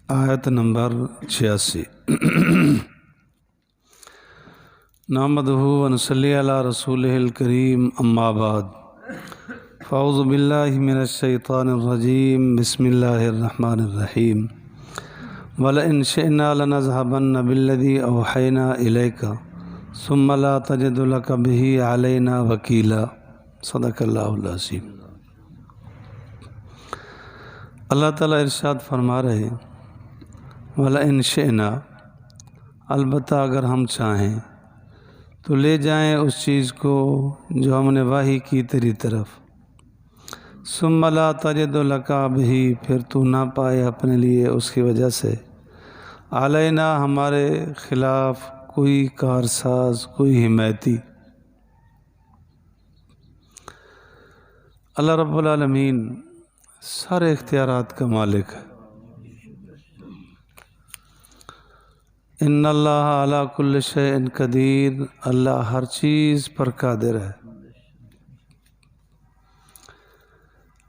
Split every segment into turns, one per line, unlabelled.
آیت نمبر 86 نحمدہ ونصلی علی رسولہ الکریم اما بعد فاعوذ باللہ من الشیطان الرجیم بسم اللہ الرحمن الرحیم وَلَئِنْ شِئْنَا لَنَذْهَبَنَّ بِالَّذِي أَوْحَيْنَا إِلَيْكَ ثُمَّ لَا تَجِدُ لَكَ بِهِ عَلَيْنَا وَكِيلًا صدق اللہ العظیم۔ اللہ تعالیٰ ارشاد فرما رہے ہیں وَلَئِنْ شِئْنَا، البتہ اگر ہم چاہیں تو لے جائیں اس چیز کو جو ہم نے وحی کی تیری طرف، ثُمَّ لَا تَجِدُ لَكَ بِهِ، پھر تو نہ پائے اپنے لیے اس کی وجہ سے علینا، ہمارے خلاف کوئی کارساز، کوئی حمایتی۔ اللہ رب العالمین سارے اختیارات کا مالک ہے۔ ان اللہ علی کل شیء قدیر، اللہ ہر چیز پر قادر ہے۔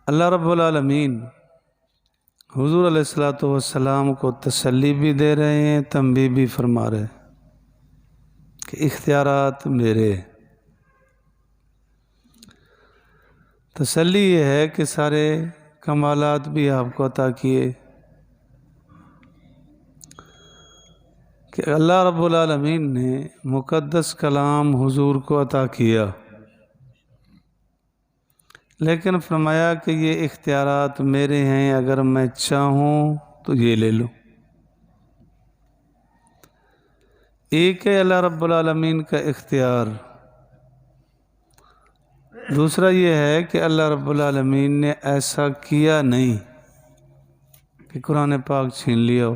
اللہ رب العالمین حضور علیہ الصلوۃ والسلام کو تسلی بھی دے رہے ہیں، تنبیہ بھی فرما رہے ہیں کہ اختیارات میرے ہیں۔ تسلی یہ ہے کہ سارے کمالات بھی آپ کو عطا کیے، کہ اللہ رب العالمین نے مقدس کلام حضور کو عطا کیا، لیکن فرمایا کہ یہ اختیارات میرے ہیں، اگر میں چاہوں تو یہ لے لوں۔ ایک ہے اللہ رب العالمین کا اختیار، دوسرا یہ ہے کہ اللہ رب العالمین نے ایسا کیا نہیں کہ قرآن پاک چھین لیا ہو،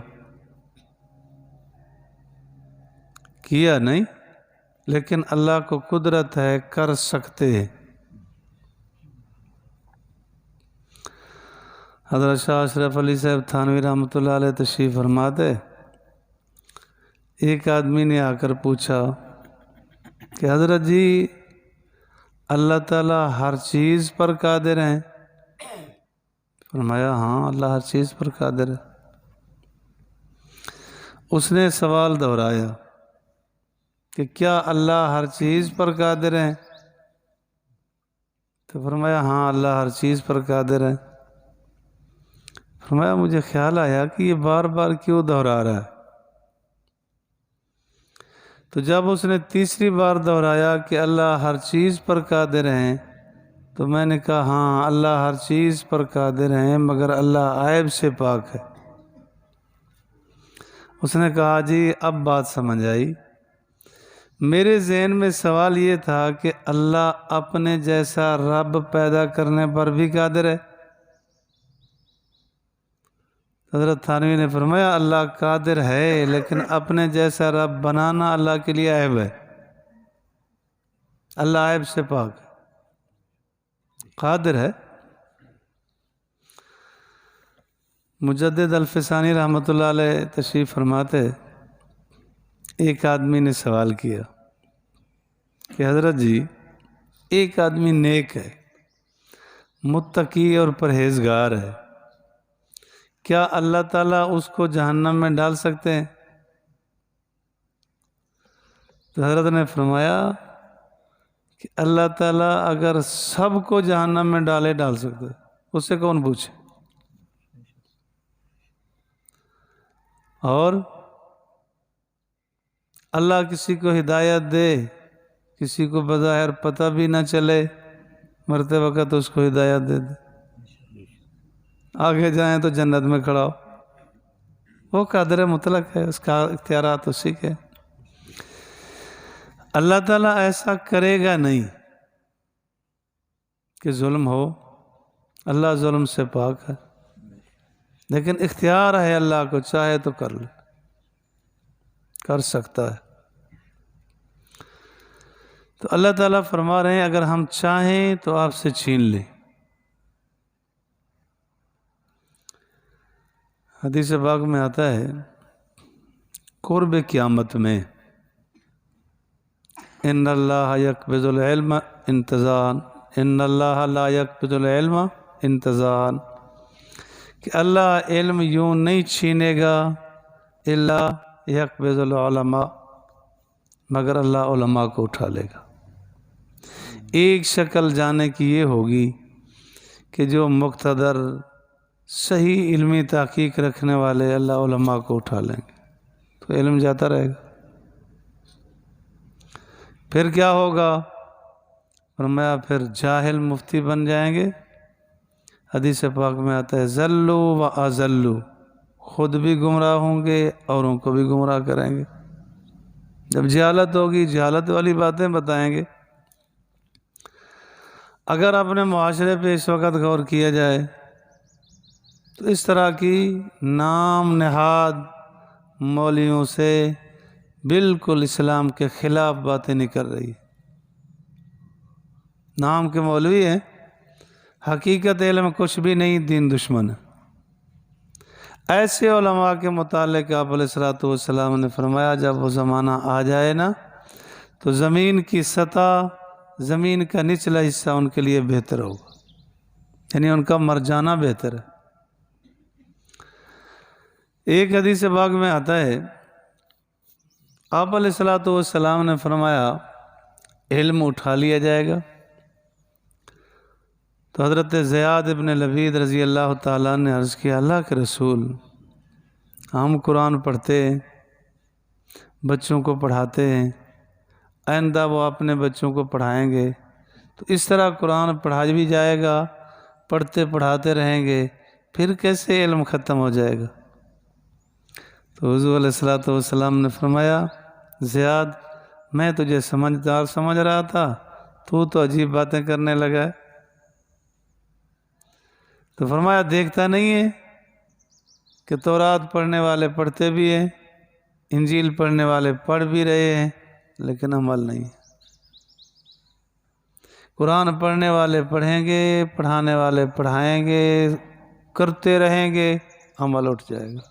کیا نہیں، لیکن اللہ کو قدرت ہے، کر سکتے ہیں۔ حضرت شاہ اشرف علی صاحب تھانوی رحمۃ اللہ علیہ تشریف فرماتے، ایک آدمی نے آ کر پوچھا کہ حضرت جی اللہ تعالیٰ ہر چیز پر قادر ہیں؟ فرمایا ہاں، اللہ ہر چیز پر قادر ہے۔ اس نے سوال دہرایا کہ کیا اللہ ہر چیز پر قادر ہیں؟ تو فرمایا ہاں، اللہ ہر چیز پر قادر ہے۔ فرمایا مجھے خیال آیا کہ یہ بار بار کیوں دہرا رہا ہے؟ تو جب اس نے تیسری بار دہرایا کہ اللہ ہر چیز پر قادر ہیں، تو میں نے کہا ہاں، اللہ ہر چیز پر قادر ہیں، مگر اللہ عیب سے پاک ہے۔ اس نے کہا جی اب بات سمجھ آئی۔ میرے ذہن میں سوال یہ تھا کہ اللہ اپنے جیسا رب پیدا کرنے پر بھی قادر ہے۔ حضرت تھانوی نے فرمایا اللہ قادر ہے، لیکن اپنے جیسا رب بنانا اللہ کے لیے عیب ہے۔ اللہ عیب سے پاک ہے، قادر ہے۔ مجدد الفسانی رحمۃ اللہ علیہ تشریف فرماتے، ایک آدمی نے سوال کیا کہ حضرت جی ایک آدمی نیک ہے، متقی اور پرہیزگار ہے، کیا اللہ تعالیٰ اس کو جہنم میں ڈال سکتے ہیں؟ تو حضرت نے فرمایا کہ اللہ تعالیٰ اگر سب کو جہنم میں ڈال سکتے، اس سے کون پوچھے؟ اور اللہ کسی کو ہدایت دے، کسی کو بظاہر پتہ بھی نہ چلے، مرتے وقت اس کو ہدایت دے دے، آگے جائیں تو جنت میں کھڑا ہو، وہ قادر مطلق ہے، اس کا اختیارات اسی کے۔ اللہ تعالیٰ ایسا کرے گا نہیں کہ ظلم ہو، اللہ ظلم سے پاک ہے، لیکن اختیار ہے اللہ کو، چاہے تو کر لے، کر سکتا ہے۔ تو اللہ تعالیٰ فرما رہے ہیں اگر ہم چاہیں تو آپ سے چھین لیں۔ حدیث پاک میں آتا ہے قرب قیامت میں ان اللہ یقبض العلم انتظار، ان اللہ لا یقبض العلم انتظار، کہ اللہ علم یوں نہیں چھینے گا الا یقبض العلماء، مگر اللہ علماء کو اٹھا لے گا۔ ایک شکل جانے کی یہ ہوگی کہ جو مقتدر صحیح علمی تحقیق رکھنے والے اللہ علماء کو اٹھا لیں گے تو علم جاتا رہے گا۔ پھر کیا ہوگا؟ فرمایا پھر جاہل مفتی بن جائیں گے۔ حدیث پاک میں آتا ہے ذلوا و اذلوا، خود بھی گمراہ ہوں گے اوروں کو بھی گمراہ کریں گے۔ جب جہالت ہوگی جہالت والی باتیں بتائیں گے۔ اگر اپنے معاشرے پہ اس وقت غور کیا جائے تو اس طرح کی نام نہاد مولویوں سے بالکل اسلام کے خلاف باتیں نہیں کر رہی۔ نام کے مولوی ہیں، حقیقت علم کچھ بھی نہیں، دین دشمن ہے۔ ایسے علماء کے متعلق آپ علیہ الصلوۃ والسلام نے فرمایا جب وہ زمانہ آ جائے نا تو زمین کی سطح، زمین کا نچلا حصہ ان کے لیے بہتر ہوگا، یعنی ان کا مر جانا بہتر ہے۔ ایک حدیث پاک میں آتا ہے آپ علیہ الصلوۃ والسلام نے فرمایا علم اٹھا لیا جائے گا۔ تو حضرت زیاد ابن لبید رضی اللہ تعالیٰ نے عرض کیا اللہ کے رسول، ہم قرآن پڑھتے ہیں، بچوں کو پڑھاتے ہیں، آئندہ وہ اپنے بچوں کو پڑھائیں گے، تو اس طرح قرآن پڑھا بھی جائے گا، پڑھتے پڑھاتے رہیں گے، پھر کیسے علم ختم ہو جائے گا؟ تو حضور علیہ الصلوۃ والسلام نے فرمایا زیاد، میں تجھے سمجھدار سمجھ رہا تھا، تو عجیب باتیں کرنے لگا ہے۔ تو فرمایا دیکھتا نہیں ہے کہ تورات پڑھنے والے پڑھتے بھی ہیں، انجیل پڑھنے والے پڑھ بھی رہے ہیں، لیکن عمل نہیں ہے۔ قرآن پڑھنے والے پڑھیں گے، پڑھانے والے پڑھائیں گے، کرتے رہیں گے، عمل اٹھ جائے گا۔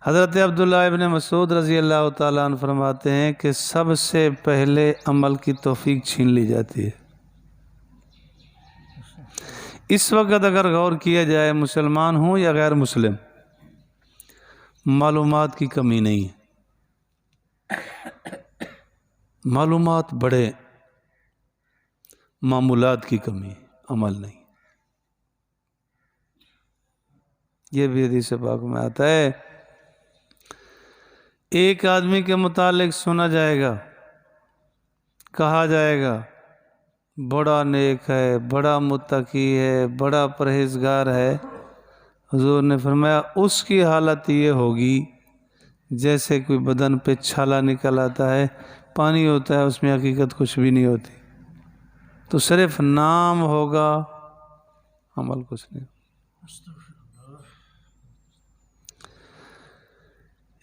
حضرت عبداللہ ابن مسعود رضی اللہ تعالیٰ عنہ فرماتے ہیں کہ سب سے پہلے عمل کی توفیق چھین لی جاتی ہے۔ اس وقت اگر غور کیا جائے مسلمان ہوں یا غیر مسلم، معلومات کی کمی نہیں ہے، معلومات بڑے، معمولات کی کمی، عمل نہیں۔ یہ بھی حدیث پاک میں آتا ہے ایک آدمی کے متعلق سنا جائے گا، کہا جائے گا بڑا نیک ہے، بڑا متقی ہے، بڑا پرہیزگار ہے۔ حضور نے فرمایا اس کی حالت یہ ہوگی جیسے کوئی بدن پہ چھالا نکل آتا ہے، پانی ہوتا ہے اس میں حقیقت کچھ بھی نہیں ہوتی، تو صرف نام ہوگا، عمل کچھ نہیں۔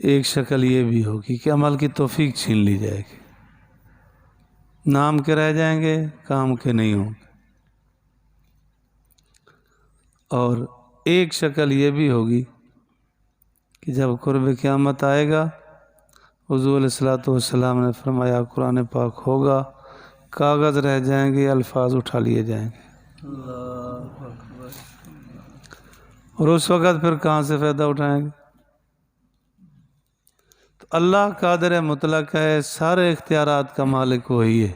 ایک شکل یہ بھی ہوگی کہ عمل کی توفیق چھین لی جائے گی، نام کے رہ جائیں گے، کام کے نہیں ہوں گے۔ اور ایک شکل یہ بھی ہوگی کہ جب قرب قیامت آئے گا، حضور علیہ الصلوۃ والسلام نے فرمایا قرآن پاک ہوگا، کاغذ رہ جائیں گے، الفاظ اٹھا لیے جائیں گے، اور اس وقت پھر کہاں سے فائدہ اٹھائیں گے؟ تو اللہ قادر مطلق ہے، سارے اختیارات کا مالک وہی ہے۔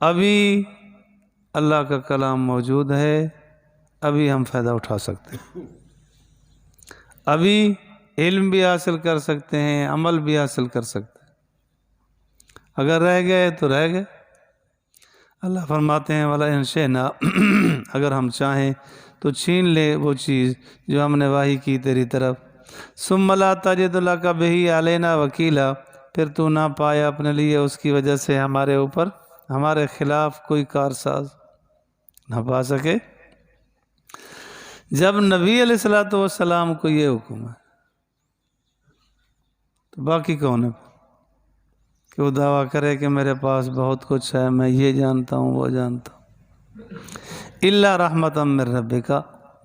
ابھی اللہ کا کلام موجود ہے، ابھی ہم فائدہ اٹھا سکتے ہیں، ابھی علم بھی حاصل کر سکتے ہیں، عمل بھی حاصل کر سکتے ہیں۔ اگر رہ گئے تو رہ گئے۔ اللہ فرماتے ہیں وَلَا إِن شِئْنَا، اگر ہم چاہیں تو چھین لے وہ چیز جو ہم نے وحی کی تیری طرف، ثُمَّ لَا تَجِدُ لَكَ بِهِ عَلَيْنَا وَكِيلًا، پھر تو نہ پائے اپنے لیے اس کی وجہ سے ہمارے اوپر، ہمارے خلاف کوئی کارساز نہ پا سکے۔ جب نبی علیہ الصلوۃ والسلام کو یہ حکم ہے تو باقی کون ہے کہ وہ دعویٰ کرے کہ میرے پاس بہت کچھ ہے، میں یہ جانتا ہوں وہ جانتا ہوں۔ الا رحمۃ من ربک،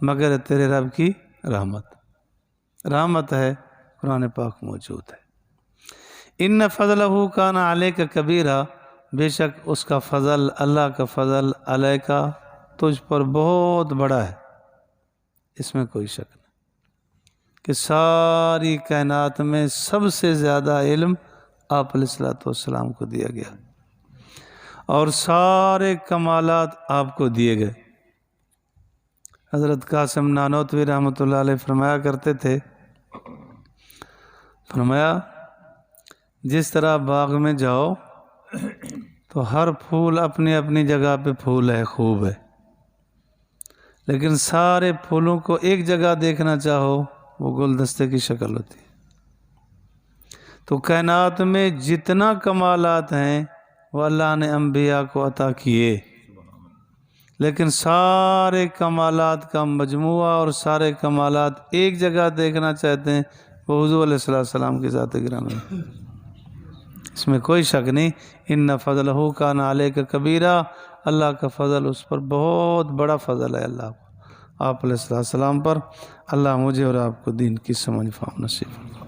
مگر تیرے رب کی رحمت ہے، قرآن پاک موجود ہے۔ ان فضلہ کان علیک کبیرا، بے شک اس کا فضل، اللہ کا فضل علیکا تجھ پر بہت بڑا ہے، اس میں کوئی شک نہیں کہ ساری کائنات میں سب سے زیادہ علم آپ علیہ الصلوۃ والسلام کو دیا گیا اور سارے کمالات آپ کو دیے گئے۔ حضرت قاسم نانوتوی رحمۃ اللہ علیہ فرمایا کرتے تھے، فرمایا جس طرح باغ میں جاؤ تو ہر پھول اپنی اپنی جگہ پہ پھول ہے، خوب ہے، لیکن سارے پھولوں کو ایک جگہ دیکھنا چاہو وہ گلدستے کی شکل ہوتی ہے۔ تو کائنات میں جتنا کمالات ہیں وہ اللہ نے انبیاء کو عطا کیے، لیکن سارے کمالات کا مجموعہ اور سارے کمالات ایک جگہ دیکھنا چاہتے ہیں وہ حضور علیہ السلام کی ذات گرامی ہے۔ اس میں کوئی شک نہیں، ان فضلہ کان علیک کبیرہ، اللہ کا فضل اس پر بہت بڑا فضل ہے اللہ کو، آپ علیہ السلام پر۔ اللہ مجھے اور آپ کو دین کی سمجھ فہم نصیب فرمائے۔